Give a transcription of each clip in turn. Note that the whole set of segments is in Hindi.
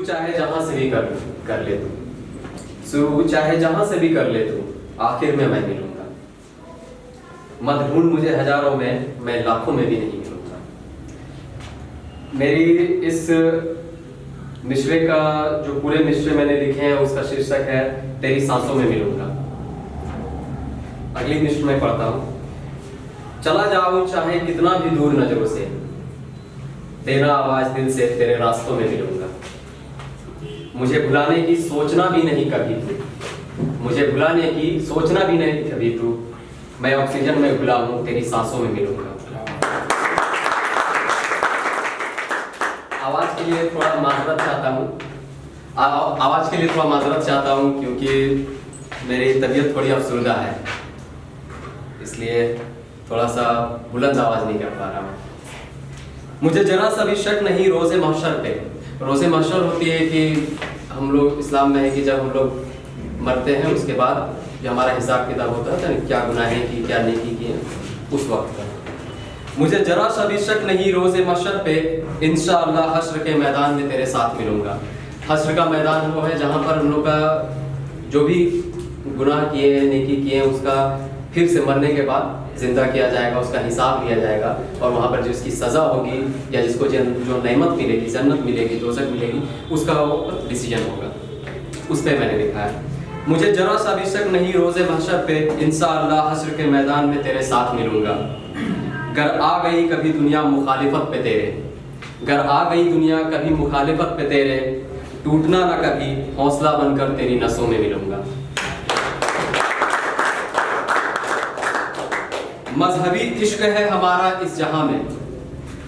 शुरू चाहे जहां से भी कर ले तू, शुरू चाहे जहां से भी कर ले तू, आखिर में मैं मिलूंगा। मत ढूंढ मुझे हजारों में, मैं लाखों में भी नहीं मिलूंगा। मेरी इस मिसरे का जो पूरे मिसरे मैंने लिखे हैं उसका शीर्षक है तेरी सांसों में मिलूंगा। अगली मिसरे में पढ़ता हूं। चला जाऊं चाहे कितना भी दूर नजरों से, तेरा आवाज दिल से तेरे रास्तों में मिलूंगा। मुझे भुलाने की सोचना भी नहीं कभी तू, मुझे भुलाने की सोचना भी नहीं कभी तू, मैं ऑक्सीजन में घुला हूं तेरी सांसों में मिलूंगा। आवाज के लिए थोड़ा माजरत चाहता हूं, आवाज के लिए थोड़ा माजरत चाहता हूं क्योंकि मेरी तबीयत थोड़ी अफसरदा है, इसलिए थोड़ा सा बुलंद आवाज नहीं कर पा रहा हूं। मुझे जरा सा भी शक नहीं रोज़े महशर पे। रोज़े महशर होती है कि हम लोग इस्लाम में है कि जब हम लोग मरते हैं उसके बाद जो हमारा हिसाब किताब होता है क्या गुनाहें की क्या नेकी की उस वक्त का। मुझे जरा सा भी शक नहीं रोज़े महशर पे, इंशाअल्लाह हश्र के मैदान में तेरे साथ मिलूंगा। हश्र का मैदान वो है जहाँ पर हम लोग का जो भी गुनाह किए हैं नेकी किए हैं उसका फिर से मरने के बाद जिंदा किया जाएगा, उसका हिसाब लिया जाएगा और वहाँ पर जिसकी सज़ा होगी या जिसको जो नेमत मिलेगी, जन्नत मिलेगी, दोज़ख मिलेगी, उसका वो डिसीजन होगा। उस पर मैंने लिखा है मुझे जरा सा भी शक नहीं रोज़े महशर पे, इंशाअल्लाह हश्र के मैदान में तेरे साथ मिलूंगा। गर आ गई कभी दुनिया मुखालिफत पे तेरे, गर आ गई दुनिया कभी मुखालिफत पे तेरे, टूटना ना कभी हौसला बनकर तेरी नसों में मिलूंगा। मजहबी इश्क है हमारा इस जहां में,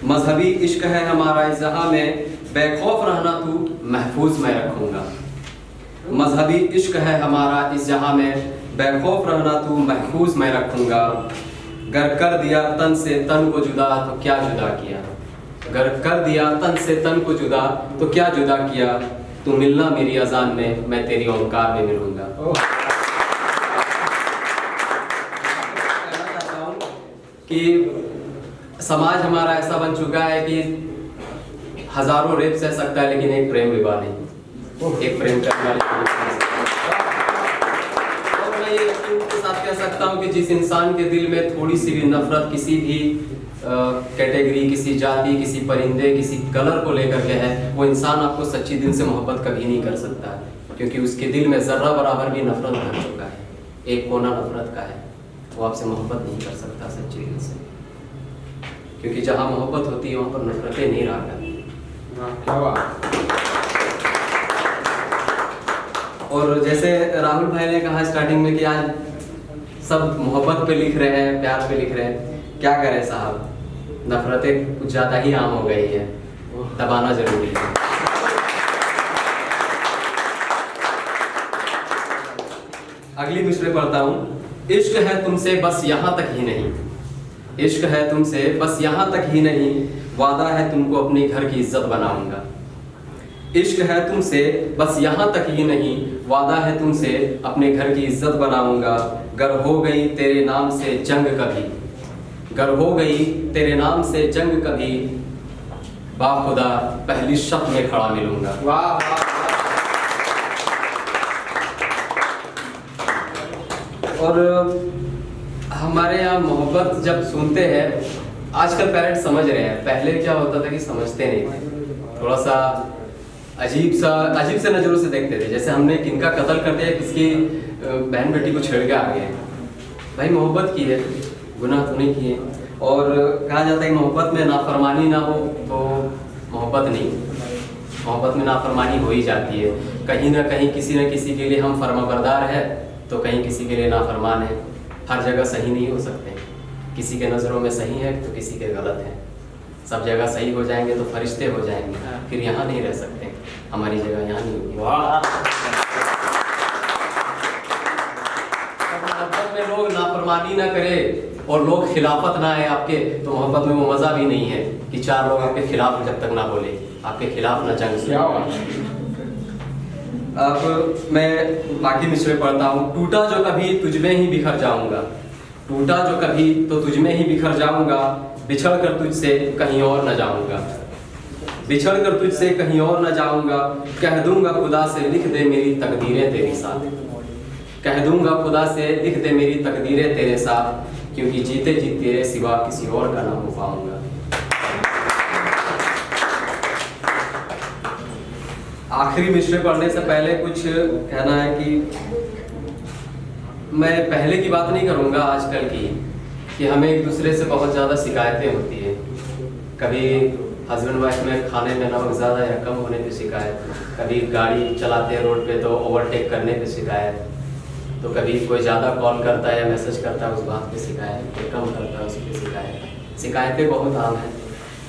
मजहबी इश्क है हमारा इस जहां में, बेखौफ रहना तू महफूज मैं रखूंगा। मजहबी इश्क है हमारा इस जहां में, बेखौफ रहना तू महफूज मैं रखूंगा। गर कर दिया तन से तन को जुदा तो क्या जुदा किया, गर कर दिया तन से तन को जुदा तो क्या जुदा किया, तू मिलना मेरी अजान में, मैं तेरी ओंकार में मिलूंगा। कि समाज हमारा ऐसा बन चुका है कि हजारों रेप सह सकता है लेकिन एक प्रेम विवाह नहीं, एक प्रेम करने वाले। और मैं ये के साथ कह सकता हूँ कि जिस इंसान के दिल में थोड़ी सी भी नफरत किसी भी कैटेगरी, किसी जाति, किसी परिंदे, किसी कलर को लेकर के है, वो इंसान आपको सच्ची दिल से मोहब्बत कभी नहीं कर सकता, क्योंकि उसके दिल में जर्रा बराबर भी नफरत भर चुका है, एक कोना नफरत का है। वो आपसे मोहब्बत नहीं कर सकता सच्ची दिल से, क्योंकि जहाँ मोहब्बत होती है वहाँ पर नफरतें नहीं रहा करती। और जैसे राहुल भाई ने कहा स्टार्टिंग में कि आज सब मोहब्बत पे लिख रहे हैं, प्यार पे लिख रहे हैं, क्या करें साहब, नफरतें कुछ ज़्यादा ही आम हो गई है, दबाना जरूरी है। अगली मिसरे पढ़ता हूँ। इश्क है तुमसे बस यहाँ तक ही नहीं, इश्क है तुमसे बस यहाँ तक ही नहीं, वादा है तुमको अपने घर की इज्जत बनाऊंगा। इश्क है तुमसे बस यहाँ तक ही नहीं, वादा है तुमसे अपने घर की इज्जत बनाऊंगा। गर हो गई तेरे नाम से जंग कभी, गर हो गई तेरे नाम से जंग कभी, बाखुदा पहली शफ में खड़ा मिलूंगा। वाह। और हमारे यहाँ मोहब्बत जब सुनते हैं, आजकल पेरेंट्स समझ रहे हैं, पहले क्या होता था कि समझते नहीं थे, थोड़ा सा अजीब से नज़रों से देखते थे। जैसे हमने किनका कत्ल कर दिया, किसकी बहन बेटी को छेड़ के आ गए, भाई मोहब्बत की है, गुनाह तो नहीं किए। और कहा जाता है कि मोहब्बत में नाफरमानी ना हो तो मोहब्बत नहीं, मोहब्बत में नाफरमानी हो ही जाती है। कहीं ना कहीं किसी न किसी के लिए हम फर्माबरदार है तो कहीं किसी के लिए नाफरमान है। हर जगह सही नहीं हो सकते, किसी के नज़रों में सही है तो किसी के गलत है। सब जगह सही हो जाएंगे तो फरिश्ते हो जाएंगे, फिर यहाँ नहीं रह सकते, हमारी जगह यहाँ नहीं होगी। मोहब्बत में लोग नाफरमानी ना करे और लोग खिलाफत ना आए आपके, तो मोहब्बत में वो मज़ा भी नहीं है कि चार लोग आपके खिलाफ जब तक ना बोले, आपके खिलाफ ना जंग सुने। अब मैं बाकी मिसरे पढ़ता हूँ। टूटा जो कभी तुझमें ही बिखर जाऊंगा, टूटा जो कभी तो तुझमें ही बिखर जाऊंगा, बिछड़ कर तुझसे कहीं और न जाऊंगा। बिछड़ कर तुझसे कहीं और न जाऊंगा, कह दूंगा खुदा से लिख दे मेरी तकदीरें तेरे साथ, कह दूंगा खुदा से लिख दे मेरी तकदीरें तेरे साथ, क्योंकि जीते जी तेरे सिवा किसी और का ना हो पाऊंगा। आखिरी मिसरे पढ़ने से पहले कुछ कहना है कि मैं पहले की बात नहीं करूंगा, आजकल की, कि हमें एक दूसरे से बहुत ज़्यादा शिकायतें होती है। कभी हस्बैंड वाइफ में खाने में नमक ज़्यादा या कम होने की शिकायत, कभी गाड़ी चलाते हैं रोड पे तो ओवरटेक करने की शिकायत, तो कभी कोई ज़्यादा कॉल करता है या मैसेज करता है उस बात की शिकायत, कोई कम करता है उसकी शिकायत। शिकायतें बहुत आम हैं।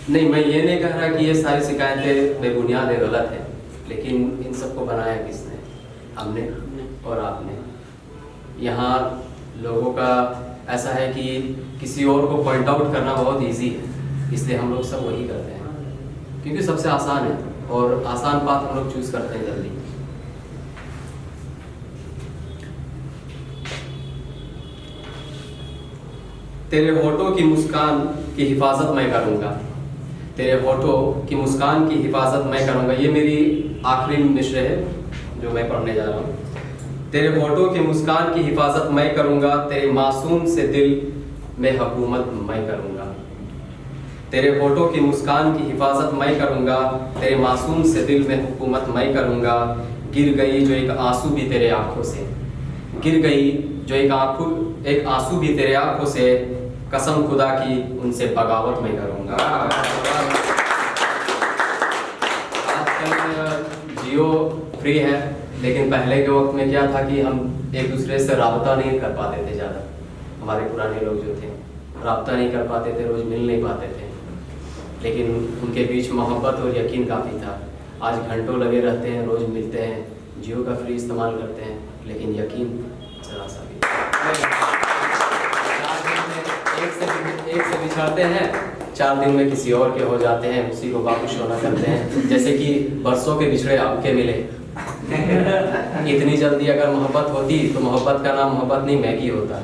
नहीं, मैं ये नहीं कह रहा कि ये सारी शिकायतें बेबुनियाद है, गलत है, लेकिन इन सबको बनाया किसने? हमने और आपने। यहाँ लोगों का ऐसा है कि किसी और को पॉइंट आउट करना बहुत इजी है, इसलिए हम लोग सब वही करते हैं क्योंकि सबसे आसान है और आसान बात हम लोग चूज करते हैं जल्दी। तेरे होठों की मुस्कान की हिफाजत मैं करूंगा, तेरे होठों की मुस्कान की हिफाजत मैं करूंगा। ये मेरी आखिरी मिसरे है जो मैं पढ़ने जा रहा हूँ। तेरे होठों की मुस्कान की हिफाजत मैं करूंगा, तेरे मासूम से दिल में हुकूमत मैं करूंगा। तेरे होठों की मुस्कान की हिफाजत मैं करूंगा, तेरे मासूम से दिल में हुकूमत मैं करूंगा। गिर गई जो एक आंसू भी तेरे आंखों से, गिर गई जो एक आंसू भी तेरे आंखों से, कसम खुदा की उनसे बगावत मैं करूंगा। आजकल जियो फ्री है, लेकिन पहले के वक्त में क्या था कि हम एक दूसरे से राब्ता नहीं कर पाते थे। ज़्यादा हमारे पुराने लोग जो थे राब्ता नहीं कर पाते थे, रोज़ मिल नहीं पाते थे, लेकिन उनके बीच मोहब्बत और यकीन काफ़ी था। आज घंटों लगे रहते हैं, रोज़ मिलते हैं, जियो का फ्री इस्तेमाल करते हैं, लेकिन यकीन जरा सा भी। 4 दिन में एक से बिछड़ते हैं, 4 दिन में किसी और के हो जाते हैं, उसी को वापस होना करते हैं। जैसे कि बरसों के बिछड़े आपके मिले। इतनी जल्दी अगर मोहब्बत होती तो मोहब्बत का नाम मोहब्बत नहीं मैगी होता।